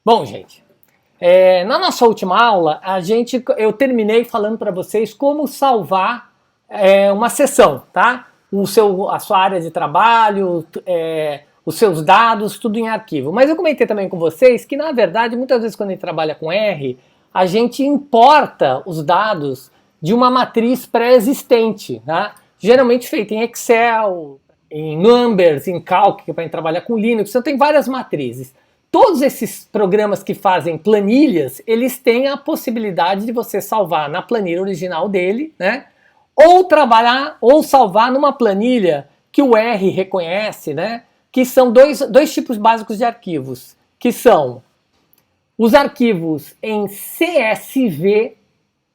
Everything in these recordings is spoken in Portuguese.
Bom, gente, na nossa última aula, eu terminei falando para vocês como salvar uma sessão, tá? A sua área de trabalho, os seus dados, tudo em arquivo. Mas eu comentei também com vocês que, na verdade, muitas vezes quando a gente trabalha com R, a gente importa os dados de uma matriz pré-existente, tá? Geralmente feita em Excel, em Numbers, em Calc, para trabalhar com Linux, então tem várias matrizes. Todos esses programas que fazem planilhas, eles têm a possibilidade de você salvar na planilha original dele, né? Ou trabalhar, ou salvar numa planilha que o R reconhece, né? Que são dois tipos básicos de arquivos, que são os arquivos em CSV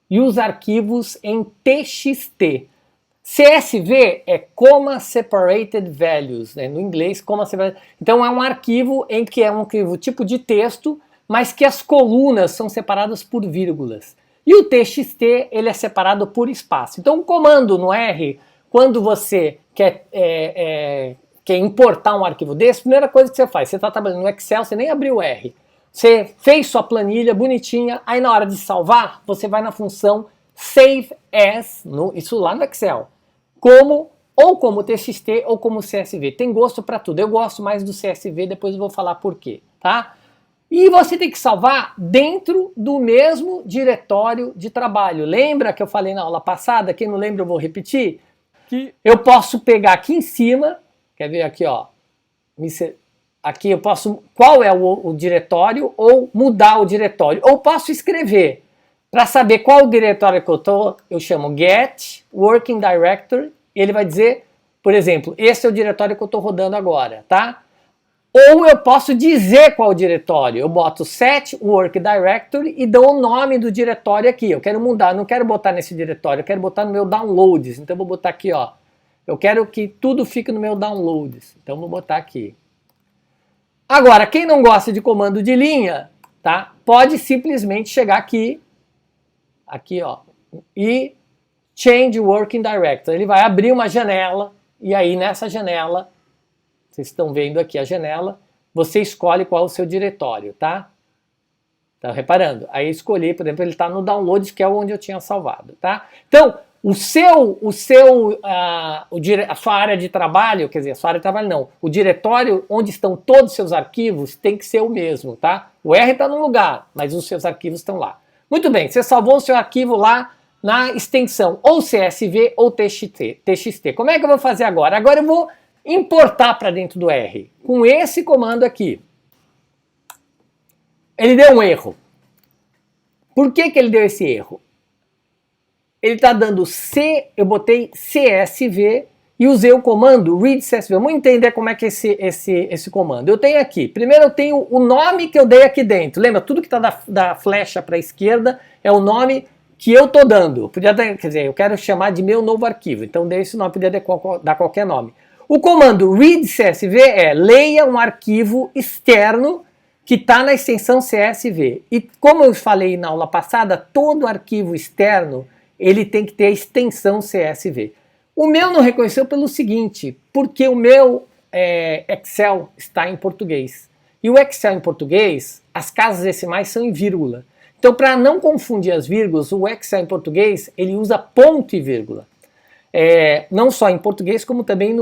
e os arquivos em TXT. CSV é Comma Separated Values, né? No inglês, Comma Separated. Então é um arquivo em que é um arquivo tipo de texto, mas que as colunas são separadas por vírgulas. E o TXT ele é separado por espaço. Então o comando no R, quando você quer importar um arquivo desse, a primeira coisa que você faz, você está trabalhando no Excel, você nem abriu o R. Você fez sua planilha bonitinha, aí na hora de salvar, você vai na função Save As, isso lá no Excel, ou como TXT ou como CSV. Tem gosto para tudo. Eu gosto mais do CSV, depois eu vou falar por quê, tá? E você tem que salvar dentro do mesmo diretório de trabalho. Lembra que eu falei na aula passada? Quem não lembra eu vou repetir. Que eu posso pegar aqui em cima, quer ver aqui, ó. Aqui eu posso, qual é o diretório, ou mudar o diretório. Ou posso escrever. Para saber qual o diretório que eu estou, eu chamo Get Working Directory, e ele vai dizer, por exemplo, esse é o diretório que eu estou rodando agora, tá? Ou eu posso dizer qual o diretório, eu boto Set Work Directory e dou o nome do diretório aqui. Eu quero mudar, não quero botar nesse diretório, eu quero botar no meu Downloads, então eu vou botar aqui, ó. Eu quero que tudo fique no meu Downloads, então eu vou botar aqui. Agora, quem não gosta de comando de linha, tá? Pode simplesmente chegar aqui, ó, e Change Working Directory. Ele vai abrir uma janela, e aí nessa janela, vocês estão vendo aqui a janela, você escolhe qual é o seu diretório, tá? Tá reparando? Aí eu escolhi, por exemplo, ele está no Downloads, que é onde eu tinha salvado, tá? Então, a sua área de trabalho, quer dizer, a sua área de trabalho não, o diretório onde estão todos os seus arquivos tem que ser o mesmo, tá? O R está num lugar, mas os seus arquivos estão lá. Muito bem, você salvou o seu arquivo lá na extensão ou CSV ou TXT. Como é que eu vou fazer agora? Agora eu vou importar para dentro do R com esse comando aqui. Ele deu um erro. Por que ele deu esse erro? Ele está dando eu botei CSV e usei o comando read CSV. Vamos entender como é que é esse comando. Eu tenho aqui, primeiro eu tenho o nome que eu dei aqui dentro. Lembra, tudo que está da flecha para a esquerda é o nome que eu estou dando. Quer dizer, eu quero chamar de meu novo arquivo, então dei esse nome, podia dar qualquer nome. O comando read CSV é leia um arquivo externo que está na extensão CSV. E como eu falei na aula passada, todo arquivo externo ele tem que ter a extensão CSV. O meu não reconheceu pelo seguinte, porque o meu Excel está em português. E o Excel em português, as casas decimais são em vírgula. Então, para não confundir as vírgulas, o Excel em português, ele usa ponto e vírgula. Não só em português, como também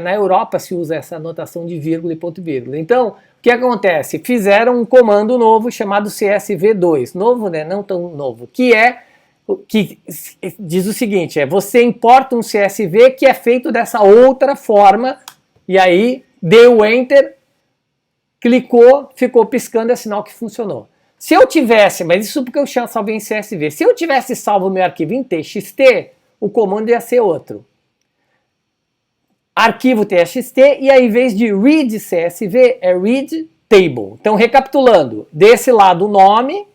na Europa se usa essa notação de vírgula e ponto e vírgula. Então, o que acontece? Fizeram um comando novo chamado CSV2. Novo, né? Não tão novo. Que diz o seguinte, você importa um CSV que é feito dessa outra forma, e aí deu Enter, clicou, ficou piscando, é sinal que funcionou. Se eu tivesse, mas isso porque eu salvei em CSV, se eu tivesse salvo o meu arquivo em TXT, o comando ia ser outro. Arquivo TXT, e aí, em vez de read CSV, é read table. Então, recapitulando, desse lado o nome,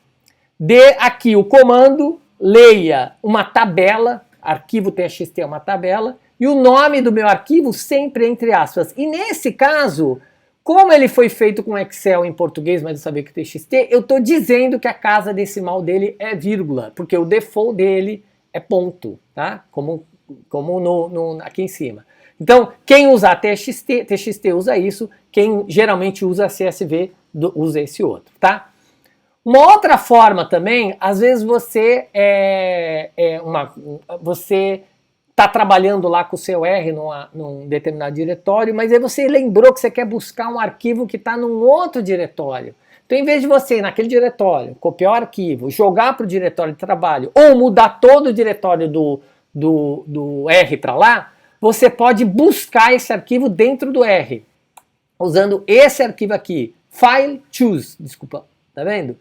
aqui o comando, leia uma tabela, arquivo TXT é uma tabela, e o nome do meu arquivo sempre entre aspas. E nesse caso, como ele foi feito com Excel em português, mas eu sabia que TXT, eu estou dizendo que a casa decimal dele é vírgula, porque o default dele é ponto, tá? Como aqui em cima. Então, quem usa TXT usa isso, quem geralmente usa CSV usa esse outro, tá? Uma outra forma também, às vezes você você está trabalhando lá com o seu R num determinado diretório, mas aí você lembrou que você quer buscar um arquivo que está num outro diretório. Então, em vez de você, naquele diretório, copiar o arquivo, jogar para o diretório de trabalho, ou mudar todo o diretório do R para lá, você pode buscar esse arquivo dentro do R, usando esse arquivo aqui, file choose, desculpa, tá vendo?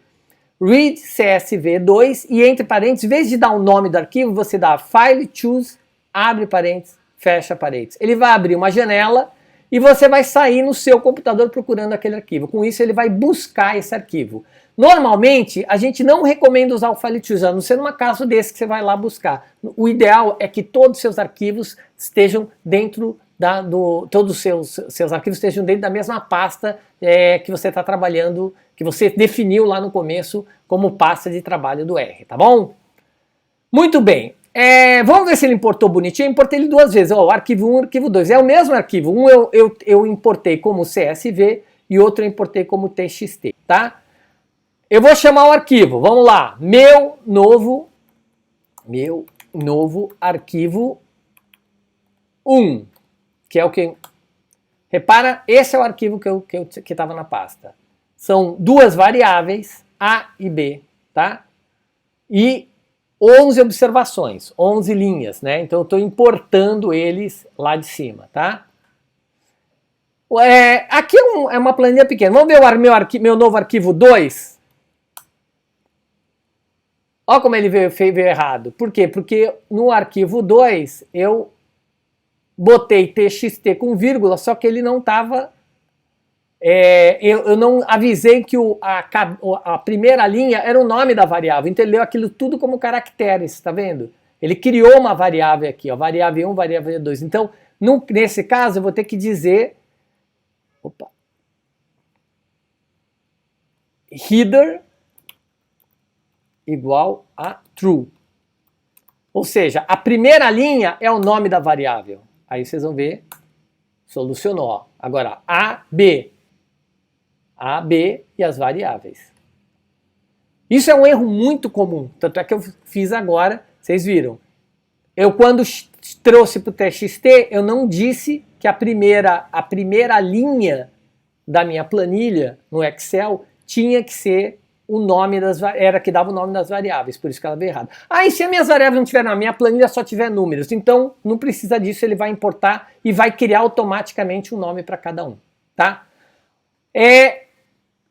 Read CSV2 e entre parênteses, em vez de dar o nome do arquivo, você dá file choose, abre parênteses, fecha parênteses. Ele vai abrir uma janela e você vai sair no seu computador procurando aquele arquivo. Com isso, ele vai buscar esse arquivo. Normalmente, a gente não recomenda usar o file choose, a não ser numa caso desse que você vai lá buscar. O ideal é que todos os seus arquivos estejam dentro todos os seus arquivos estejam dentro da mesma pasta que você está trabalhando, que você definiu lá no começo como pasta de trabalho do R, tá bom? Muito bem. Vamos ver se ele importou bonitinho. Eu importei ele duas vezes. O arquivo 1 e o arquivo 2. É o mesmo arquivo. Um eu importei como CSV e outro eu importei como TXT, tá? Eu vou chamar o arquivo. Vamos lá. Meu novo arquivo 1. Que é o que... Repara, esse é o arquivo que estava na pasta. São duas variáveis, A e B, tá? E 11 observações, 11 linhas, né? Então eu estou importando eles lá de cima, tá? Aqui é uma planilha pequena. Vamos ver meu novo arquivo 2? Olha como ele veio errado. Por quê? Porque no arquivo 2 eu botei TXT com vírgula, só que ele não estava... eu não avisei que a primeira linha era o nome da variável, então ele leu aquilo tudo como caracteres, tá vendo? Ele criou uma variável aqui, ó, variável 1, variável 2. Então, nesse caso, eu vou ter que dizer... header igual a true. Ou seja, a primeira linha é o nome da variável. Aí vocês vão ver, solucionou. Agora, A, B e as variáveis. Isso é um erro muito comum, tanto é que eu fiz agora, vocês viram. Eu quando trouxe para o TXT, eu não disse que a primeira linha da minha planilha no Excel tinha que ser o nome era que dava o nome das variáveis, por isso que ela veio errada. E se as minhas variáveis não tiver na minha planilha, só tiver números, então não precisa disso, ele vai importar e vai criar automaticamente um nome para cada um, tá?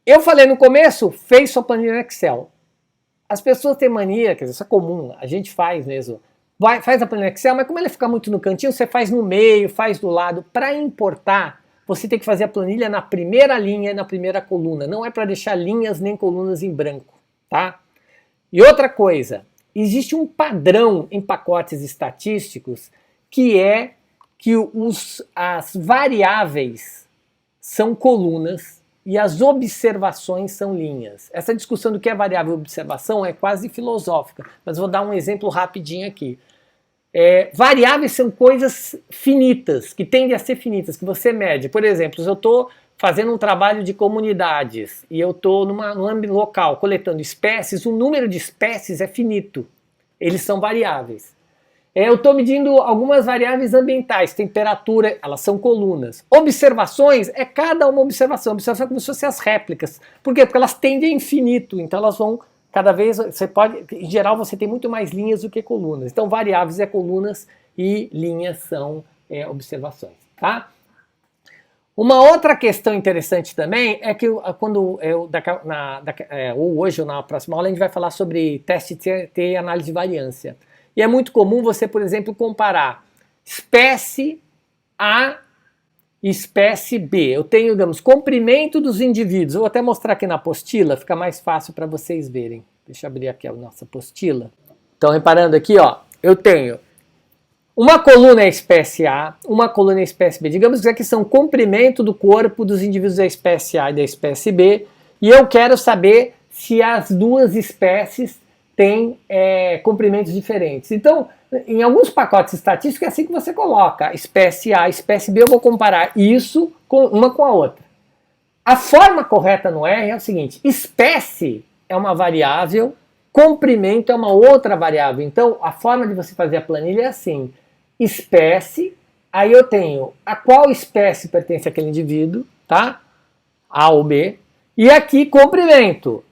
Eu falei no começo, fez sua planilha no Excel. As pessoas têm mania, quer dizer, isso é comum, a gente faz mesmo. Faz a planilha no Excel, mas como ele fica muito no cantinho, você faz no meio, faz do lado. Para importar, você tem que fazer a planilha na primeira linha e na primeira coluna. Não é para deixar linhas nem colunas em branco, tá? E outra coisa, existe um padrão em pacotes estatísticos que é que as variáveis são colunas e as observações são linhas. Essa discussão do que é variável e observação é quase filosófica, mas vou dar um exemplo rapidinho aqui. Variáveis são coisas finitas, que tendem a ser finitas, que você mede. Por exemplo, se eu estou fazendo um trabalho de comunidades e eu estou num âmbito local coletando espécies, o número de espécies é finito. Eles são variáveis. Eu estou medindo algumas variáveis ambientais, temperatura, elas são colunas. Observações é cada uma observação. Observação é como se fossem as réplicas. Por quê? Porque elas tendem a infinito, então elas vão... Cada vez, em geral, você tem muito mais linhas do que colunas. Então, variáveis é colunas e linhas são observações, tá? Uma outra questão interessante também é que quando ou hoje ou na próxima aula a gente vai falar sobre teste T e análise de variância. E é muito comum você, por exemplo, comparar espécie A e espécie B. Eu tenho, digamos, comprimento dos indivíduos. Eu vou até mostrar aqui na apostila, fica mais fácil para vocês verem. Deixa eu abrir aqui a nossa apostila. Então, reparando aqui, ó, eu tenho uma coluna é espécie A, uma coluna é espécie B. Digamos que aqui são comprimento do corpo dos indivíduos da espécie A e da espécie B. E eu quero saber se as duas espécies têm comprimentos diferentes. Então, em alguns pacotes estatísticos é assim que você coloca. Espécie A, espécie B, eu vou comparar uma com a outra. A forma correta no R é o seguinte, espécie é uma variável, comprimento é uma outra variável. Então, a forma de você fazer a planilha é assim: espécie, aí eu tenho a qual espécie pertence àquele indivíduo, tá? A ou B. E aqui, comprimento.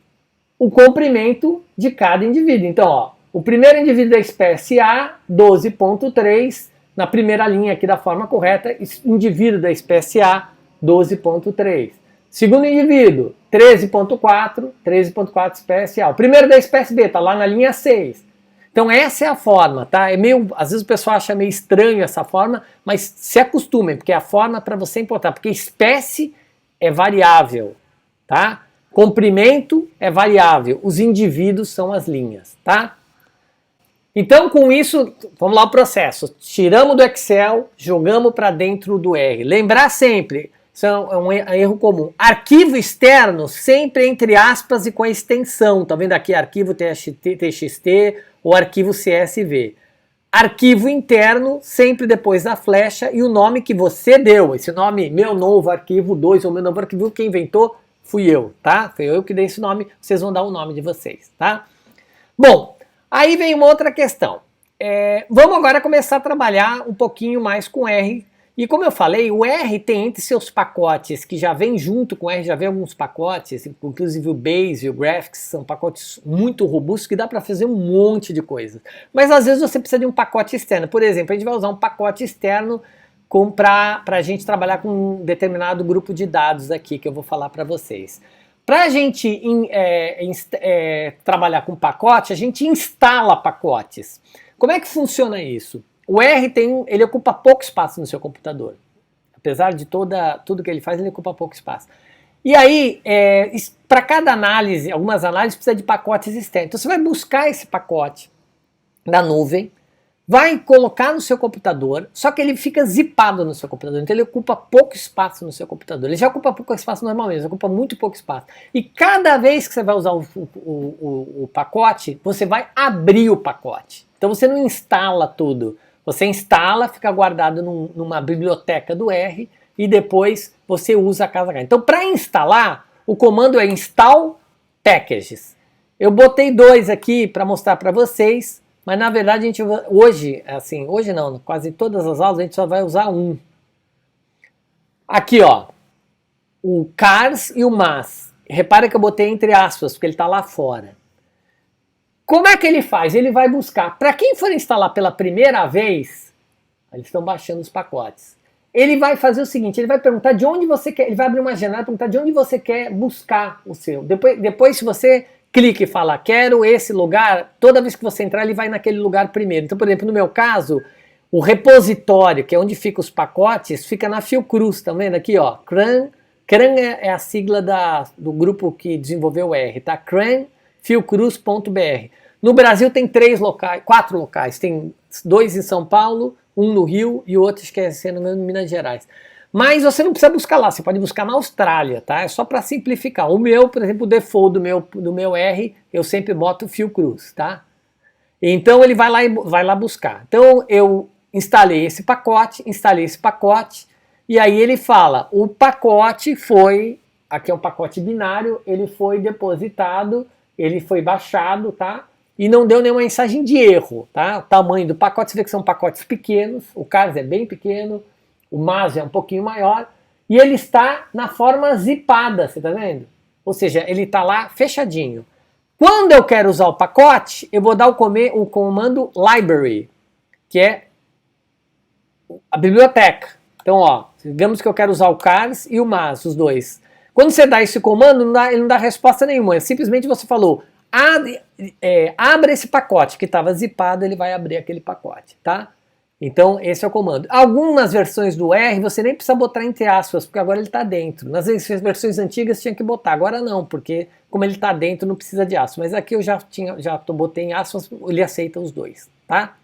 O comprimento de cada indivíduo. Então, ó, o primeiro indivíduo da espécie A, 12,3. Na primeira linha aqui da forma correta, indivíduo da espécie A, 12,3. Segundo indivíduo, 13,4, 13,4 espécie A. O primeiro da espécie B está lá na linha 6. Então essa é a forma, tá? É meio, às vezes o pessoal acha meio estranho essa forma, mas se acostumem, porque é a forma para você importar, porque espécie é variável, tá? Comprimento é variável, os indivíduos são as linhas, tá? Então, com isso, vamos lá o processo. Tiramos do Excel, jogamos para dentro do R. Lembrar sempre, isso é um erro comum. Arquivo externo, sempre entre aspas e com a extensão. Tá vendo aqui arquivo TXT ou arquivo CSV. Arquivo interno, sempre depois da flecha e o nome que você deu. Esse nome, meu novo arquivo 2 ou meu novo arquivo, quem inventou fui eu, tá? Foi eu que dei esse nome, vocês vão dar o nome de vocês, tá? Bom, aí vem uma outra questão. Vamos agora começar a trabalhar um pouquinho mais com R. E como eu falei, o R tem entre seus pacotes, que já vem junto com o R, já vem alguns pacotes, inclusive o Base e o Graphics, são pacotes muito robustos que dá para fazer um monte de coisas. Mas às vezes você precisa de um pacote externo. Por exemplo, a gente vai usar um pacote externo para a gente trabalhar com um determinado grupo de dados aqui, que eu vou falar para vocês. Para a gente trabalhar com pacote, a gente instala pacotes. Como é que funciona isso? O R ele ocupa pouco espaço no seu computador. Apesar de tudo que ele faz, ele ocupa pouco espaço. E aí, para cada análise, algumas análises precisa de pacotes externos. Então você vai buscar esse pacote da nuvem, vai colocar no seu computador, só que ele fica zipado no seu computador, então ele ocupa pouco espaço no seu computador. Ele já ocupa pouco espaço normalmente, ele ocupa muito pouco espaço. E cada vez que você vai usar o pacote, você vai abrir o pacote. Então você não instala tudo. Você instala, fica guardado numa biblioteca do R e depois você usa a casa H. Então para instalar, o comando é install packages. Eu botei 2 aqui para mostrar para vocês. Mas na verdade a gente hoje não, quase todas as aulas a gente só vai usar um. Aqui ó, o cars e o mas. Repara que eu botei entre aspas, porque ele está lá fora. Como é que ele faz? Ele vai buscar, para quem for instalar pela primeira vez, eles estão baixando os pacotes. Ele vai fazer o seguinte, ele vai perguntar de onde você quer, ele vai abrir uma janela e perguntar de onde você quer buscar o seu. Depois se você clica e fala, quero esse lugar, toda vez que você entrar, ele vai naquele lugar primeiro. Então, por exemplo, no meu caso, o repositório, que é onde ficam os pacotes, fica na Fiocruz, tá vendo aqui, ó? CRAN é a sigla do grupo que desenvolveu o R, tá? CRAN fiocruz.br. No Brasil tem 4 locais, tem 2 em São Paulo, um no Rio e outro, acho que é sendo em Minas Gerais. Mas você não precisa buscar lá, você pode buscar na Austrália, tá? É só para simplificar. O meu, por exemplo, o default do meu R, eu sempre boto Fiocruz, tá? Então ele vai lá buscar. Então eu instalei esse pacote, e aí ele fala, o pacote foi, aqui é um pacote binário, ele foi depositado, ele foi baixado, tá? E não deu nenhuma mensagem de erro, tá? O tamanho do pacote, você vê que são pacotes pequenos, o CARS é bem pequeno, o MAS é um pouquinho maior, e ele está na forma zipada, você está vendo? Ou seja, ele está lá fechadinho. Quando eu quero usar o pacote, eu vou dar o comando library, que é a biblioteca. Então, ó, digamos que eu quero usar o CARS e o MAS, os dois. Quando você dá esse comando, ele não dá resposta nenhuma, simplesmente você falou, abra esse pacote que estava zipado, ele vai abrir aquele pacote, tá? Então, esse é o comando. Algumas versões do R você nem precisa botar entre aspas, porque agora ele está dentro. Nas versões antigas tinha que botar, agora não, porque como ele está dentro não precisa de aspas. Mas aqui eu botei em aspas, ele aceita os dois, tá?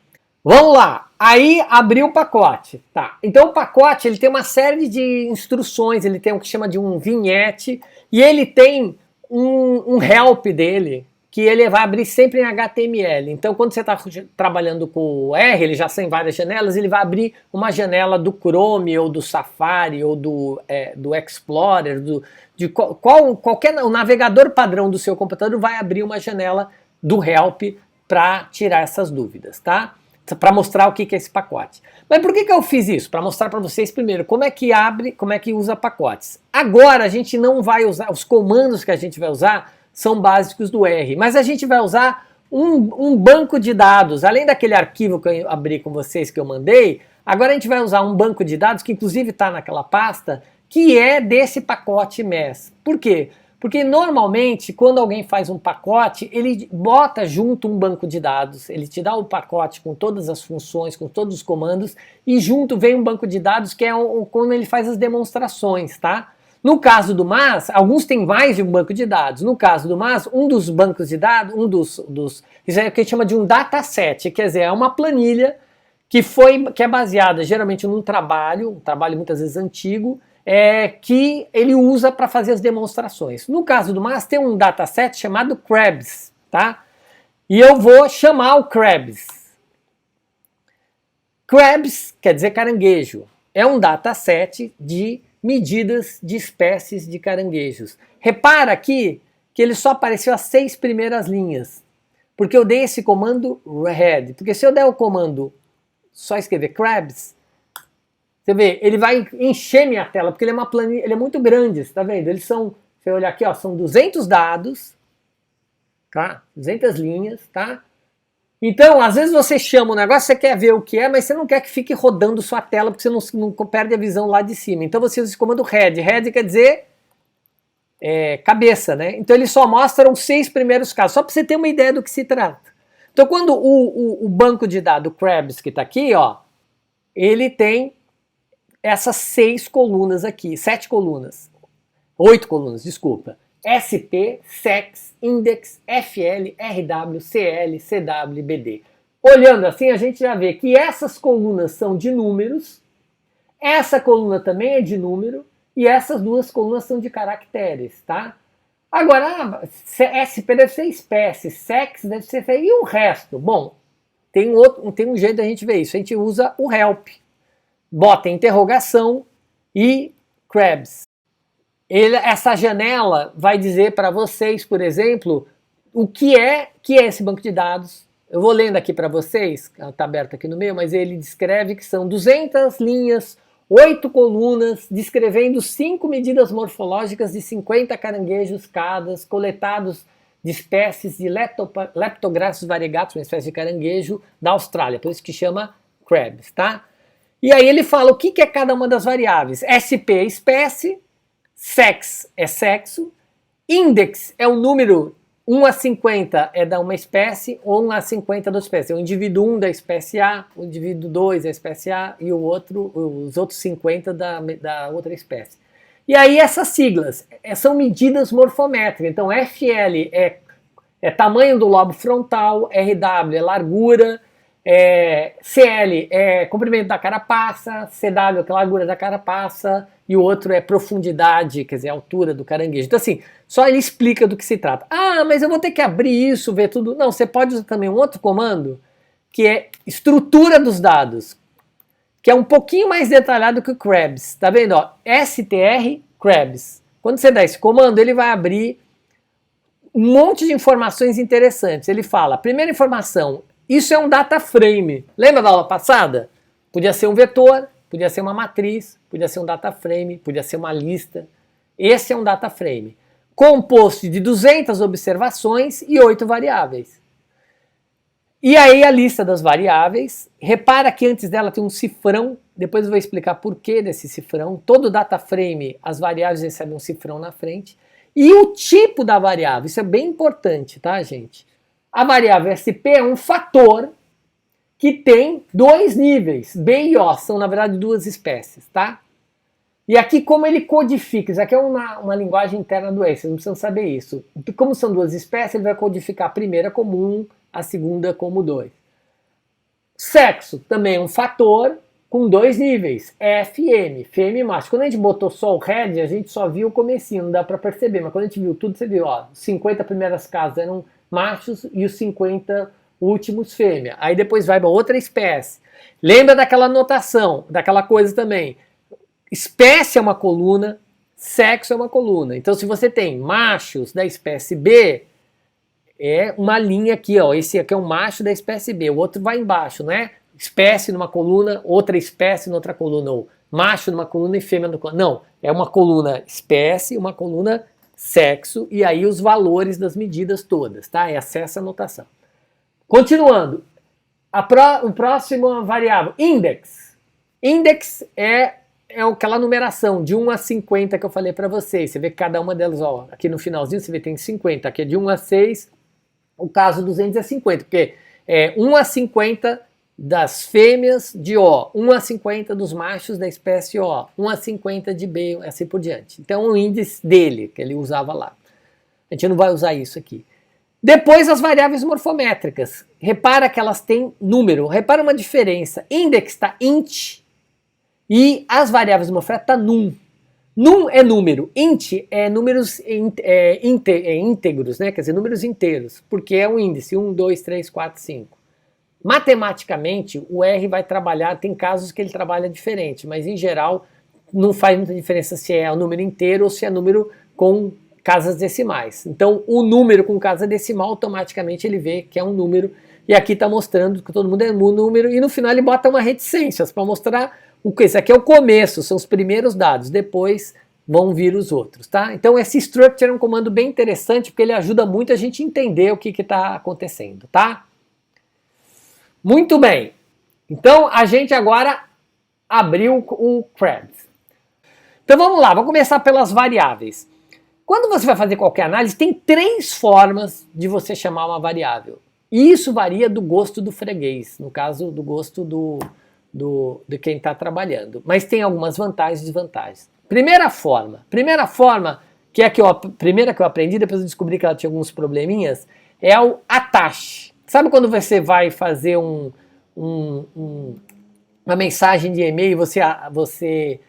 Vamos lá, aí abriu o pacote, tá? Então o pacote ele tem uma série de instruções, ele tem o que chama de um vinhete, e ele tem um help dele, que ele vai abrir sempre em HTML. Então, quando você está trabalhando com o R, ele já tem várias janelas, ele vai abrir uma janela do Chrome, ou do Safari, ou do Explorer, qualquer o navegador padrão do seu computador vai abrir uma janela do Help para tirar essas dúvidas, tá? Para mostrar o que é esse pacote. Mas por que eu fiz isso? Para mostrar para vocês primeiro como é que abre, como é que usa pacotes. Agora a gente não vai usar, os comandos que a gente vai usar são básicos do R, mas a gente vai usar um banco de dados. Além daquele arquivo que eu abri com vocês que eu mandei, agora a gente vai usar um banco de dados que inclusive está naquela pasta, que é desse pacote MES. Por quê? Porque normalmente, quando alguém faz um pacote, ele bota junto um banco de dados, ele te dá o pacote com todas as funções, com todos os comandos, e junto vem um banco de dados que é quando ele faz as demonstrações, tá? No caso do MAS, alguns têm mais de um banco de dados. No caso do MAS, um dos bancos de dados, isso é o que a gente chama de um dataset, quer dizer, é uma planilha que é baseada geralmente num trabalho, um trabalho muitas vezes antigo, que ele usa para fazer as demonstrações. No caso do MAS, tem um dataset chamado Krebs, tá? E eu vou chamar o Krebs. Krebs quer dizer caranguejo. É um dataset de medidas de espécies de caranguejos. Repara aqui que ele só apareceu as 6 primeiras linhas, porque eu dei esse comando head. Porque se eu der o comando só escrever Krebs, você vê, ele vai encher minha tela, porque ele é uma planilha, ele é muito grande, você tá vendo? Eles são, se você olhar aqui, ó, são 200 dados, tá? 200 linhas, tá? Então, às vezes você chama um negócio, você quer ver o que é, mas você não quer que fique rodando sua tela, porque você não perde a visão lá de cima. Então você usa esse comando head. Head quer dizer cabeça, né? Então ele só mostra os 6 primeiros casos, só para você ter uma ideia do que se trata. Então quando o banco de dados Krebs, que está aqui, ó, ele tem essas 6 colunas aqui, 7 colunas, 8 colunas, desculpa. SP, SEX, Index, FL, RW, CL, CW, BD. Olhando assim, a gente já vê que essas colunas são de números, essa coluna também é de número, e essas duas colunas são de caracteres, tá? Agora, SP deve ser espécie, SEX deve ser... E o resto? Bom, tem um jeito da gente ver isso. A gente usa o help. Bota interrogação e Krebs. Essa janela vai dizer para vocês, por exemplo, o que é esse banco de dados. Eu vou lendo aqui para vocês, ela está aberta aqui no meio, mas ele descreve que são 200 linhas, 8 colunas, descrevendo 5 medidas morfológicas de 50 caranguejos cada, coletados de espécies de Leptographus variegatus, uma espécie de caranguejo da Austrália, por isso que chama Krebs, tá? E aí ele fala o que é cada uma das variáveis. SP é espécie, sex é sexo, index é o número 1 a 50 é da uma espécie, ou 1 a 50 da espécie. É o indivíduo 1 da espécie A, o indivíduo 2 da espécie A e os outros 50 da outra espécie. E aí essas siglas são medidas morfométricas. Então FL é tamanho do lobo frontal, RW é largura, CL é comprimento da carapaça, CW é largura da carapaça, e o outro é profundidade, quer dizer, altura do caranguejo. Então assim, só ele explica do que se trata. Ah, mas eu vou ter que abrir isso, ver tudo. Não, você pode usar também um outro comando, que é estrutura dos dados, que é um pouquinho mais detalhado que o Krebs. Tá vendo? Ó, STR Krebs. Quando você dá esse comando, ele vai abrir um monte de informações interessantes. Ele fala, primeira informação, isso é um data frame. Lembra da aula passada? Podia ser um vetor, podia ser uma matriz, podia ser um data frame, podia ser uma lista. Esse é um data frame, composto de 200 observações e 8 variáveis. E aí a lista das variáveis, repara que antes dela tem um cifrão, depois eu vou explicar por que desse cifrão. Todo data frame, as variáveis recebem um cifrão na frente. E o tipo da variável, isso é bem importante, tá, gente? A variável SP é um fator que tem 2 níveis, B e O, são na verdade 2 espécies, tá? E aqui como ele codifica, isso aqui é uma linguagem interna do R, vocês não precisam saber isso. Como são 2 espécies, ele vai codificar a primeira como 1, a segunda como 2. Sexo também é um fator com 2 níveis, FM, fêmea e macho. Quando a gente botou só o head, a gente só viu o comecinho, não dá pra perceber, mas quando a gente viu tudo, você viu, ó, 50 primeiras casas eram machos e os 50 últimos fêmea. Aí depois vai para outra espécie. Lembra daquela notação, daquela coisa também. Espécie é uma coluna, sexo é uma coluna. Então se você tem machos da espécie B, é uma linha aqui, ó. Esse aqui é um macho da espécie B, o outro vai embaixo, não é? Espécie numa coluna, outra espécie noutra coluna, ou macho numa coluna e fêmea numa coluna. Não, é uma coluna espécie, uma coluna sexo, e aí os valores das medidas todas, tá? Essa é essa notação. Continuando, o próximo variável, index. Index é aquela numeração de 1 a 50 que eu falei para vocês. Você vê que cada uma delas, ó, aqui no finalzinho você vê que tem 50, aqui é de 1 a 6, o caso 200 é 50, porque é 1 a 50 das fêmeas de O, 1 a 50 dos machos da espécie O, 1 a 50 de B, assim por diante. Então o índice dele, que ele usava lá. A gente não vai usar isso aqui. Depois as variáveis morfométricas. Repara que elas têm número. Repara uma diferença. Index está int e as variáveis morfométricas está num. Num é número. Int é números íntegros, né? Quer dizer, números inteiros. Porque é um índice. 1, 2, 3, 4, 5. Matematicamente, o R vai trabalhar, tem casos que ele trabalha diferente, mas em geral não faz muita diferença se é o número inteiro ou se é número com casas decimais. Então, o número com casa decimal, automaticamente ele vê que é um número, e aqui está mostrando que todo mundo é um número, e no final ele bota uma reticências para mostrar o que isso aqui é o começo, são os primeiros dados, depois vão vir os outros, tá? Então, esse structure é um comando bem interessante, porque ele ajuda muito a gente entender o que está acontecendo, tá? Muito bem, então a gente agora abriu o Krebs. Então vamos lá, vamos começar pelas variáveis. Quando você vai fazer qualquer análise, tem 3 formas de você chamar uma variável. E isso varia do gosto do freguês, no caso do gosto de quem está trabalhando. Mas tem algumas vantagens e desvantagens. Primeira forma, que é a primeira que eu aprendi, depois eu descobri que ela tinha alguns probleminhas, é o attach. Sabe quando você vai fazer uma mensagem de e-mail, você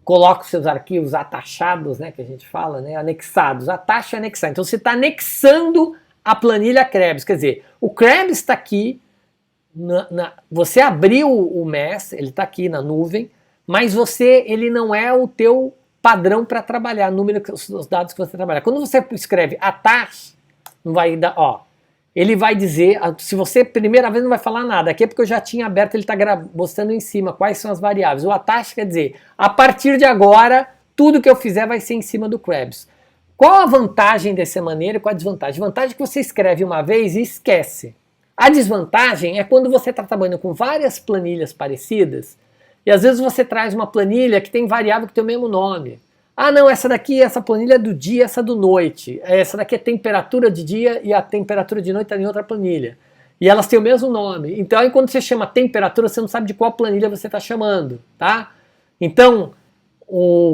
coloca os seus arquivos atachados, né, que a gente fala, né, anexados, atacha e anexar. Então você está anexando a planilha Krebs, quer dizer, o Krebs está aqui, você abriu o MES, ele está aqui na nuvem, mas ele não é o teu padrão para trabalhar, os dados que você trabalha. Quando você escreve attach, não vai dar, ó, ele vai dizer, se você primeira vez não vai falar nada, aqui é porque eu já tinha aberto, ele está mostrando em cima quais são as variáveis. O attach quer dizer, a partir de agora, tudo que eu fizer vai ser em cima do Krebs. Qual a vantagem dessa maneira e qual a desvantagem? A vantagem é que você escreve uma vez e esquece. A desvantagem é quando você está trabalhando com várias planilhas parecidas, e às vezes você traz uma planilha que tem variável que tem o mesmo nome. Ah, não, essa planilha é do dia, essa do noite. Essa daqui é temperatura de dia e a temperatura de noite está em outra planilha. E elas têm o mesmo nome. Então, aí quando você chama temperatura, você não sabe de qual planilha você está chamando, tá? Então,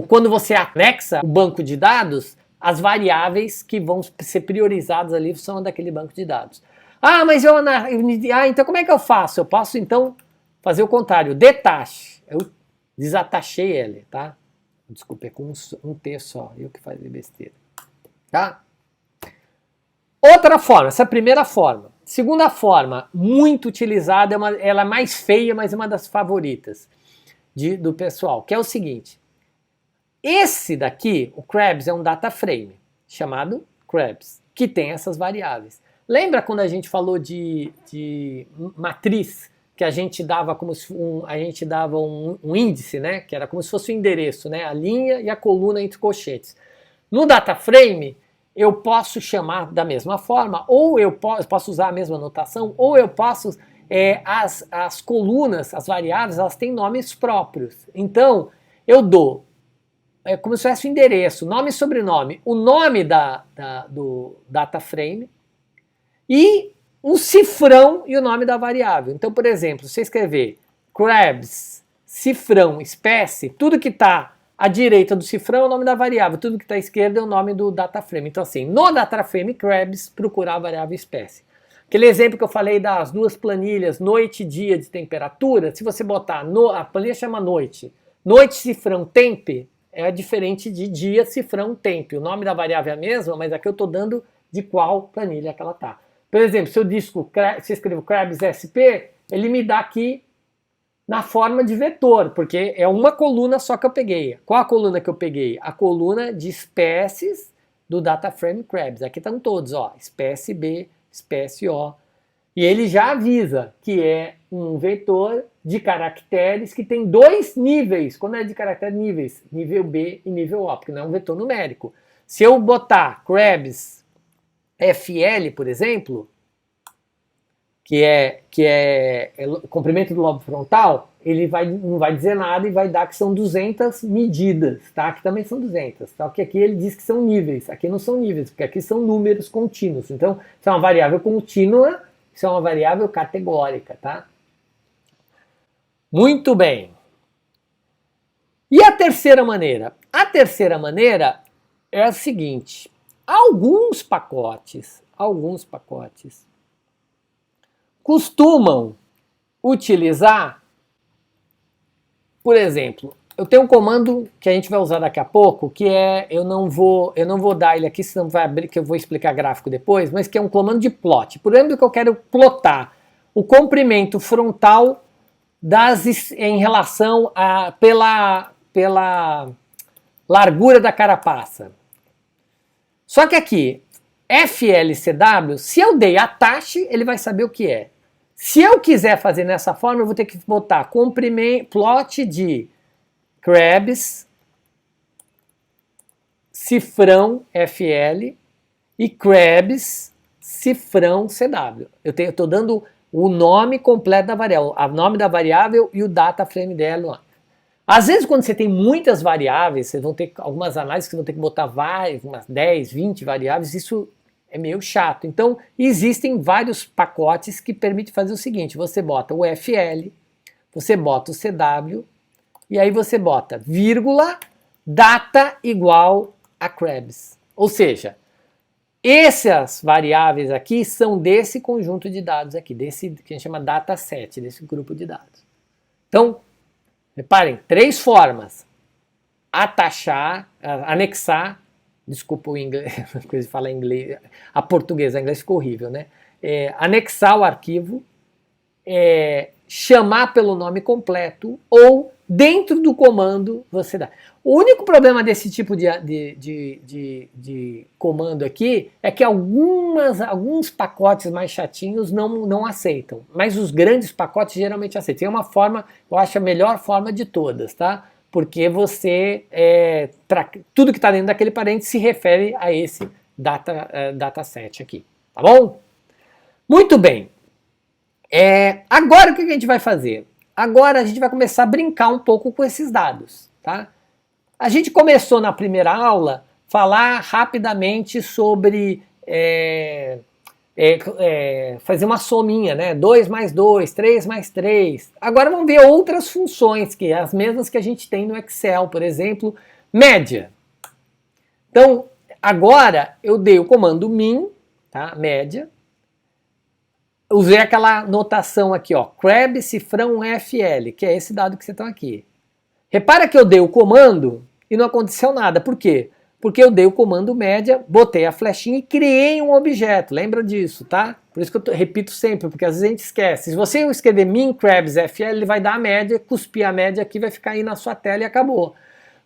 quando você anexa o banco de dados, as variáveis que vão ser priorizadas ali são daquele banco de dados. Ah, mas então como é que eu faço? Eu posso, então, fazer o contrário. Detach. Eu desatachei ele, tá? Desculpa, é com um T só, eu que falei besteira. Tá? Outra forma, essa é a primeira forma. Segunda forma, muito utilizada, ela é mais feia, mas é uma das favoritas do pessoal, que é o seguinte. Esse daqui, o Krebs, é um data frame, chamado Krebs, que tem essas variáveis. Lembra quando a gente falou de matriz? Que a gente dava como se um índice, né? Que era como se fosse o endereço, né? A linha e a coluna entre colchetes. No data frame, eu posso chamar da mesma forma, ou eu posso usar a mesma notação, ou eu posso as colunas, as variáveis, elas têm nomes próprios. Então, eu dou como se fosse o endereço, nome e sobrenome, o nome do data frame e um cifrão e o nome da variável. Então, por exemplo, se você escrever Krebs, cifrão, espécie, tudo que está à direita do cifrão é o nome da variável, tudo que está à esquerda é o nome do data frame. Então, assim, no data frame Krebs, procurar a variável espécie. Aquele exemplo que eu falei das 2 planilhas, noite e dia de temperatura, se você botar, a planilha chama noite, cifrão, temp, é diferente de dia, cifrão, temp. O nome da variável é a mesma, mas aqui eu estou dando de qual planilha que ela está. Por exemplo, se eu disco, se eu escrevo Krebs SP, ele me dá aqui na forma de vetor, porque é uma coluna só que eu peguei. Qual a coluna que eu peguei? A coluna de espécies do data frame Krebs. Aqui estão todos, ó, espécie B, espécie O. E ele já avisa que é um vetor de caracteres que tem dois níveis. Quando é de caracteres, níveis, nível B e nível O, porque não é um vetor numérico. Se eu botar Krebs FL, por exemplo, que é o comprimento do lobo frontal, ele não vai dizer nada e vai dar que são 200 medidas, tá? Aqui também são 200, tá? Porque aqui ele diz que são níveis, aqui não são níveis, porque aqui são números contínuos. Então, isso é uma variável contínua, isso é uma variável categórica, tá? Muito bem. E a terceira maneira? A terceira maneira é a seguinte: alguns pacotes costumam utilizar, por exemplo, eu tenho um comando que a gente vai usar daqui a pouco, que é, eu não vou dar ele aqui, senão vai abrir, que eu vou explicar gráfico depois, mas que é um comando de plot. Por exemplo, que eu quero plotar o comprimento frontal em relação pela largura da carapaça. Só que aqui, FLCW, se eu dei attach, ele vai saber o que é. Se eu quiser fazer nessa forma, eu vou ter que botar plot de Krebs, cifrão FL e Krebs, cifrão CW. Eu estou dando o nome completo da variável, o nome da variável e o data frame dela. Às vezes, quando você tem muitas variáveis, vocês vão ter algumas análises que vão ter que botar umas 10, 20 variáveis, isso é meio chato. Então, existem vários pacotes que permitem fazer o seguinte: você bota o FL, você bota o CW, e aí você bota vírgula, data igual a Krebs. Ou seja, essas variáveis aqui são desse conjunto de dados aqui, desse que a gente chama dataset, desse grupo de dados. Então, reparem, 3 formas: atachar, anexar, desculpa o inglês, coisa de falar inglês, a portuguesa, a inglês ficou horrível, né? Anexar o arquivo, chamar pelo nome completo, ou dentro do comando você dá. O único problema desse tipo de comando aqui é que alguns pacotes mais chatinhos não aceitam, mas os grandes pacotes geralmente aceitam. Tem uma forma, eu acho a melhor forma de todas, tá? Porque você, tudo que está dentro daquele parênteses se refere a esse dataset aqui, tá bom? Muito bem. Agora o que a gente vai fazer? Agora a gente vai começar a brincar um pouco com esses dados, tá? A gente começou na primeira aula a falar rapidamente sobre fazer uma sominha, né? 2 mais 2, 3 mais 3. Agora vamos ver outras funções, que é as mesmas que a gente tem no Excel, por exemplo, média. Então, agora eu dei o comando min, tá? Média. Usei aquela notação aqui, ó, Krebs cifrão FL, que é esse dado que vocês estão aqui. Repara que eu dei o comando e não aconteceu nada. Por quê? Porque eu dei o comando média, botei a flechinha e criei um objeto. Lembra disso, tá? Por isso que eu repito sempre, porque às vezes a gente esquece. Se você escrever min Krebs FL, ele vai dar a média, cuspir a média aqui, vai ficar aí na sua tela e acabou.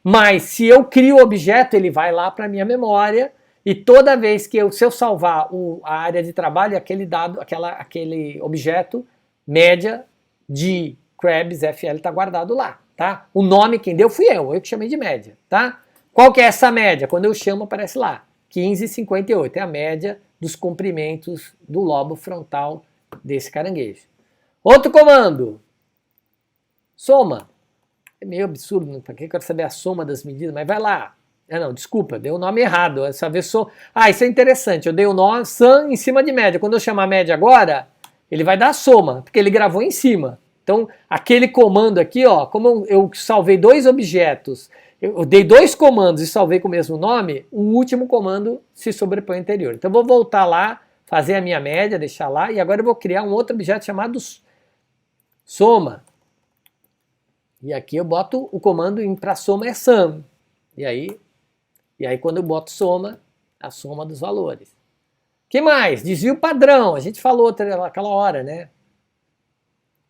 Mas se eu crio o objeto, ele vai lá para a minha memória. E toda vez que se eu salvar a área de trabalho, aquele dado, aquele objeto, média de Krebs FL está guardado lá, tá? O nome quem deu fui eu que chamei de média, tá? Qual que é essa média? Quando eu chamo aparece lá, 15,58, é a média dos comprimentos do lobo frontal desse caranguejo. Outro comando, soma. É meio absurdo, para que eu quero saber a soma das medidas, mas vai lá. Não, desculpa, dei o nome errado. Essa vez isso é interessante. Eu dei o nome sum em cima de média. Quando eu chamar média agora, ele vai dar a soma, porque ele gravou em cima. Então, aquele comando aqui, ó, como eu salvei 2 objetos, eu dei 2 comandos e salvei com o mesmo nome, o último comando se sobrepõe ao anterior. Então, eu vou voltar lá, fazer a minha média, deixar lá, e agora eu vou criar um outro objeto chamado soma. E aqui eu boto o comando para soma é sum. E aí quando eu boto soma, a soma dos valores. Que mais? Desvio padrão. A gente falou aquela hora, né?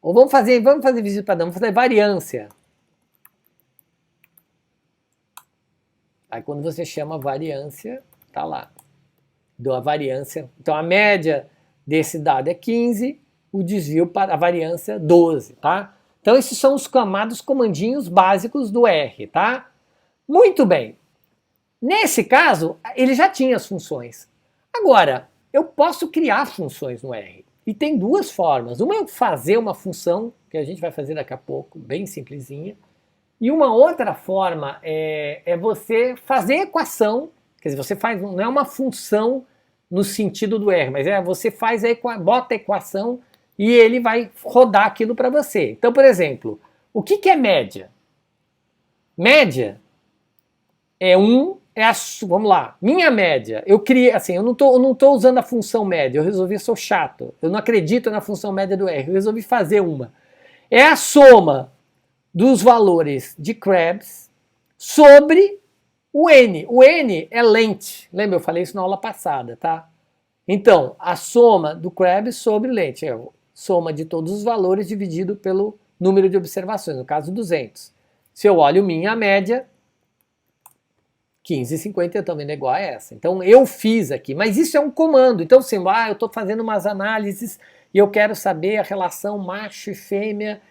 Ou vamos fazer desvio padrão, vamos fazer variância. Aí quando você chama variância, tá lá. Deu a variância. Então a média desse dado é 15, o desvio para a variância 12, tá? Então esses são os chamados comandinhos básicos do R, tá? Muito bem. Nesse caso, ele já tinha as funções. Agora, eu posso criar funções no R. E tem duas formas. Uma é fazer uma função, que a gente vai fazer daqui a pouco, bem simplesinha. E uma outra forma é você fazer equação, quer dizer, você faz, não é uma função no sentido do R, mas você faz bota a equação e ele vai rodar aquilo para você. Então, por exemplo, o que é média? Média vamos lá, minha média, eu criei, assim, eu não tô usando a função média, sou chato, eu não acredito na função média do R, eu resolvi fazer uma. É a soma dos valores de Krebs sobre o N. O N é lente. Lembra? Eu falei isso na aula passada, tá? Então, a soma do Krebs sobre lente é a soma de todos os valores dividido pelo número de observações, no caso 200. Se eu olho minha média, 15,50 eu também é igual a essa. Então eu fiz aqui, mas isso é um comando. Então assim, eu estou fazendo umas análises e eu quero saber a relação macho e fêmea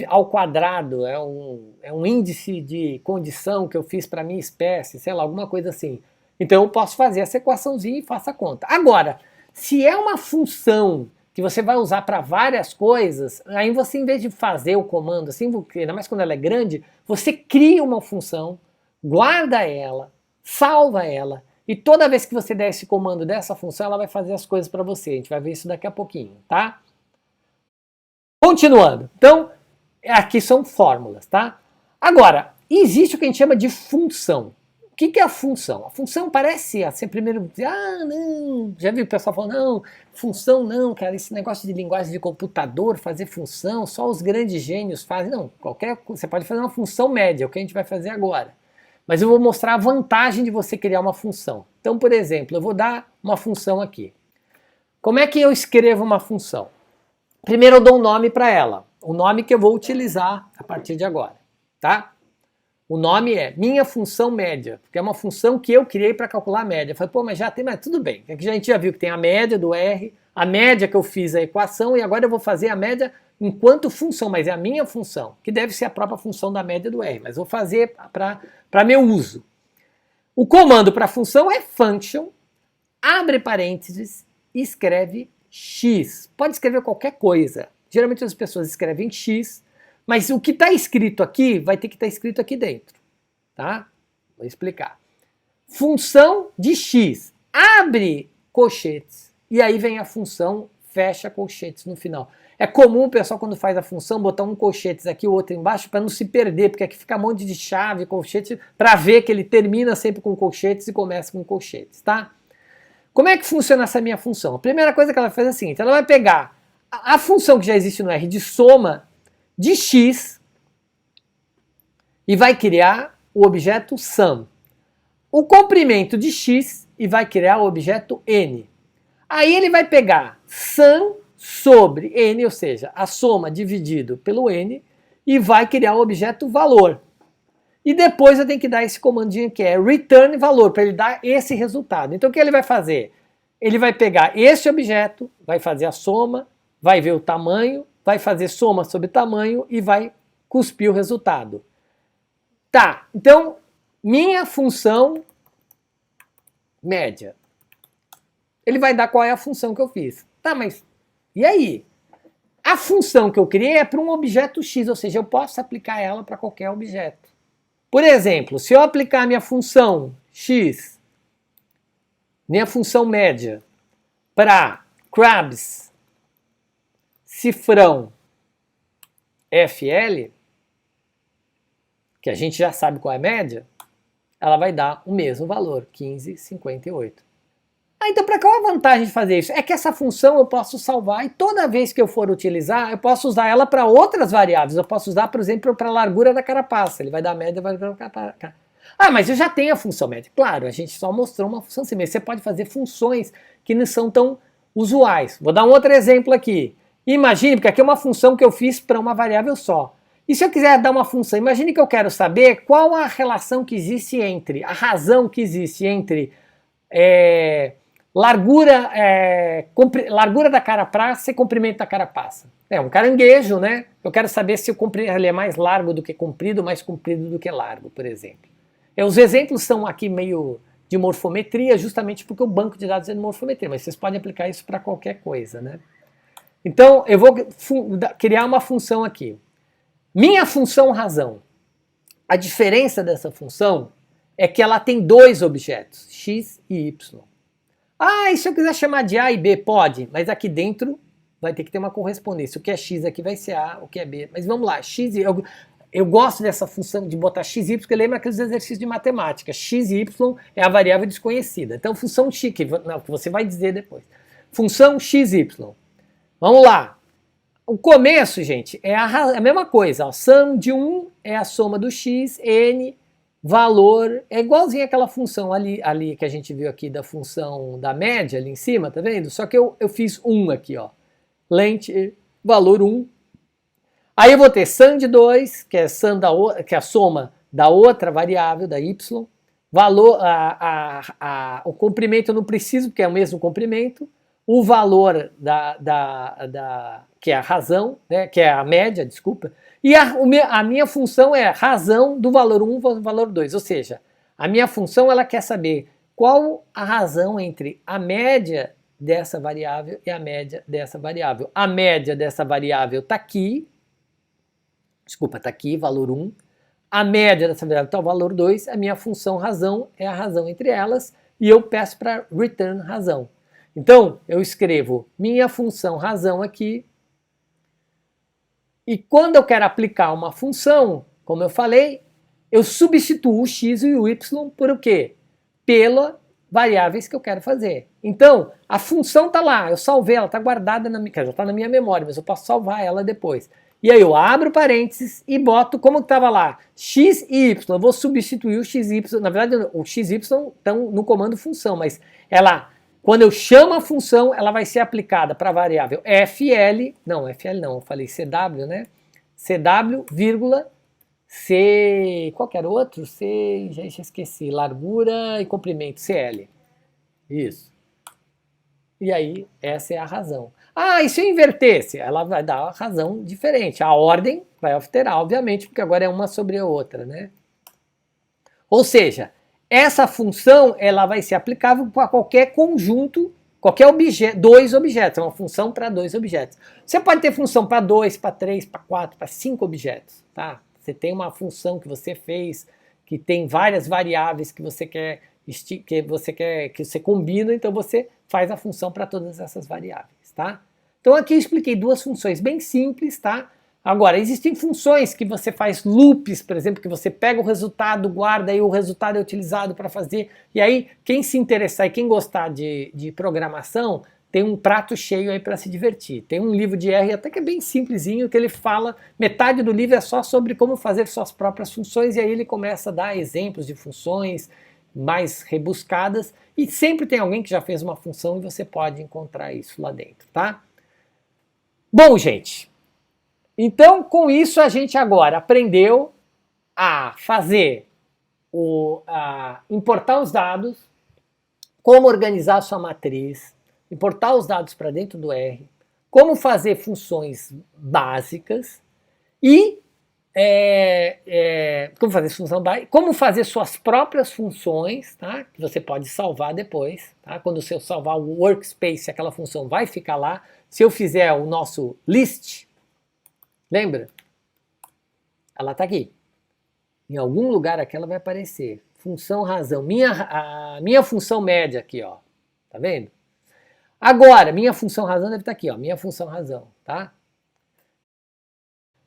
ao quadrado, é um índice de condição que eu fiz para minha espécie, sei lá, alguma coisa assim. Então eu posso fazer essa equaçãozinha e faço a conta. Agora, se é uma função que você vai usar para várias coisas, aí você, em vez de fazer o comando assim, ainda mais quando ela é grande, você cria uma função, guarda ela, salva ela, e toda vez que você der esse comando dessa função, ela vai fazer as coisas para você. A gente vai ver isso daqui a pouquinho, tá? Continuando. Então, aqui são fórmulas, tá? Agora, existe o que a gente chama de função. O que é a função? A função parece, assim, primeiro, não, já viu o pessoal falando, não, função não, cara, esse negócio de linguagem de computador, fazer função, só os grandes gênios fazem. Não, você pode fazer uma função média, é o que a gente vai fazer agora. Mas eu vou mostrar a vantagem de você criar uma função. Então, por exemplo, eu vou dar uma função aqui. Como é que eu escrevo uma função? Primeiro eu dou um nome para ela, o nome que eu vou utilizar a partir de agora, tá? O nome é minha função média, porque é uma função que eu criei para calcular a média. Eu falei, pô, mas já tem, mas tudo bem. Aqui a gente já viu que tem a média do R, a média que eu fiz a equação, e agora eu vou fazer a média enquanto função, mas é a minha função, que deve ser a própria função da média do R, mas vou fazer para meu uso. O comando para a função é function, abre parênteses, e escreve x. Pode escrever qualquer coisa. Geralmente as pessoas escrevem x, mas o que está escrito aqui vai ter que estar escrito aqui dentro, tá? Vou explicar. Função de x, abre colchetes, e aí vem a função, fecha colchetes no final. É comum o pessoal, quando faz a função, botar um colchetes aqui, o outro embaixo, para não se perder, porque aqui fica um monte de chave, colchete, para ver que ele termina sempre com colchetes e começa com colchetes, tá? Como é que funciona essa minha função? A primeira coisa que ela faz é a seguinte, ela vai pegar a função que já existe no R de soma de x e vai criar o objeto sum. O comprimento de x e vai criar o objeto n. Aí ele vai pegar sum sobre n, ou seja, a soma dividido pelo n, e vai criar o objeto valor. E depois eu tenho que dar esse comandinho que é return valor, para ele dar esse resultado. Então o que ele vai fazer? Ele vai pegar esse objeto, vai fazer a soma, vai ver o tamanho, vai fazer soma sobre tamanho e vai cuspir o resultado. Tá, então minha função média. Ele vai dar qual é a função que eu fiz. Tá, mas e aí? A função que eu criei é para um objeto x, ou seja, eu posso aplicar ela para qualquer objeto. Por exemplo, se eu aplicar a minha função x, minha função média, para Krebs, cifrão FL, que a gente já sabe qual é a média, ela vai dar o mesmo valor, 15,58. Então, para qual a vantagem de fazer isso? É que essa função eu posso salvar e toda vez que eu for utilizar, eu posso usar ela para outras variáveis. Eu posso usar, por exemplo, para a largura da carapaça. Ele vai dar a média da carapaça. Ah, mas eu já tenho a função média. Claro, a gente só mostrou uma função assim, mas você pode fazer funções que não são tão usuais. Vou dar um outro exemplo aqui. Imagine, porque aqui é uma função que eu fiz para uma variável só. E se eu quiser dar uma função, imagine que eu quero saber qual a relação que existe entre, a razão que existe entre largura, largura da carapaça e comprimento da carapaça. É um caranguejo, né? Eu quero saber se ele é mais largo do que comprido, mais comprido do que largo, por exemplo. Os exemplos são aqui meio de morfometria, justamente porque o banco de dados é de morfometria, mas vocês podem aplicar isso para qualquer coisa, né? Então, eu vou criar uma função aqui. Minha função razão. A diferença dessa função é que ela tem dois objetos, x e y. Ah, e se eu quiser chamar de A e B? Pode, mas aqui dentro vai ter que ter uma correspondência. O que é x aqui vai ser A, o que é B. Mas vamos lá, x e eu gosto dessa função de botar x e y, porque lembra aqueles exercícios de matemática. X e y é a variável desconhecida. Então, função x, que você vai dizer depois. Função x, y. Vamos lá. O começo, gente, é a mesma coisa. Ó. Sum de 1 é a soma do x, n, valor, é igualzinho aquela função ali que a gente viu aqui da função da média ali em cima, tá vendo? Só que eu fiz 1 aqui, ó. Lent, valor 1. Aí eu vou ter sum de 2, que é, que é a soma da outra variável, da y. Valor, o comprimento eu não preciso, porque é o mesmo comprimento. O valor que é a razão, né, que é a média, desculpa. E a minha função é a razão do valor 1 do valor 2. Ou seja, a minha função ela quer saber qual a razão entre a média dessa variável e a média dessa variável. A média dessa variável está aqui. Desculpa, está aqui, valor 1. A média dessa variável está o valor 2. A minha função razão é a razão entre elas. E eu peço para return razão. Então, eu escrevo minha função razão aqui. E quando eu quero aplicar uma função, como eu falei, eu substituo o x e o y por o quê? Pelas variáveis que eu quero fazer. Então, a função está lá, eu salvei, ela está guardada na minha, já está na minha memória, mas eu posso salvar ela depois. E aí eu abro parênteses e boto como estava lá, x e y. Eu vou substituir o x e y. Na verdade, o x e y estão no comando função, mas ela, quando eu chamo a função, ela vai ser aplicada para a variável fl, não, eu falei cw, né? cw, vírgula, c, qual que era o outro? C, já esqueci, largura e comprimento, cl. Isso. E aí, essa é a razão. Ah, e se eu invertesse? Ela vai dar uma razão diferente. A ordem vai alterar, obviamente, porque agora é uma sobre a outra, né? Ou seja, essa função ela vai ser aplicável para qualquer conjunto, qualquer objeto, dois objetos. É uma função para dois objetos. Você pode ter função para 2, para 3, para 4, para 5 objetos. Tá? Você tem uma função que você fez, que tem várias variáveis que você quer, que você combina, então você faz a função para todas essas variáveis. Tá? Então aqui eu expliquei duas funções bem simples, tá? Agora, existem funções que você faz loops, por exemplo, que você pega o resultado, guarda e o resultado é utilizado para fazer. E aí, quem se interessar e quem gostar de programação, tem um prato cheio aí para se divertir. Tem um livro de R até que é bem simplesinho, que ele fala, metade do livro é só sobre como fazer suas próprias funções, e aí ele começa a dar exemplos de funções mais rebuscadas, e sempre tem alguém que já fez uma função e você pode encontrar isso lá dentro, tá? Bom, gente, então com isso a gente agora aprendeu a fazer, importar os dados, como organizar a sua matriz, importar os dados para dentro do R, como fazer funções básicas e como fazer suas próprias funções, tá? Que você pode salvar depois, tá? Quando você salvar o workspace, aquela função vai ficar lá. Se eu fizer o nosso list, lembra? Ela está aqui. Em algum lugar aqui ela vai aparecer. Função razão. A minha função média aqui, ó. Tá vendo? Agora, minha função razão deve estar aqui, ó. Minha função razão, tá?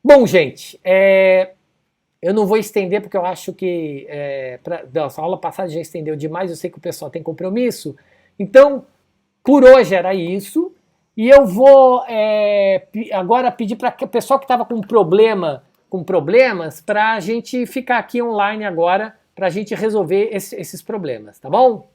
Bom, gente, eu não vou estender porque eu acho que nossa aula passada já estendeu demais, eu sei que o pessoal tem compromisso. Então, por hoje era isso. E eu vou agora pedir para o pessoal que estava com problemas, para a gente ficar aqui online agora, para a gente resolver esses problemas, tá bom?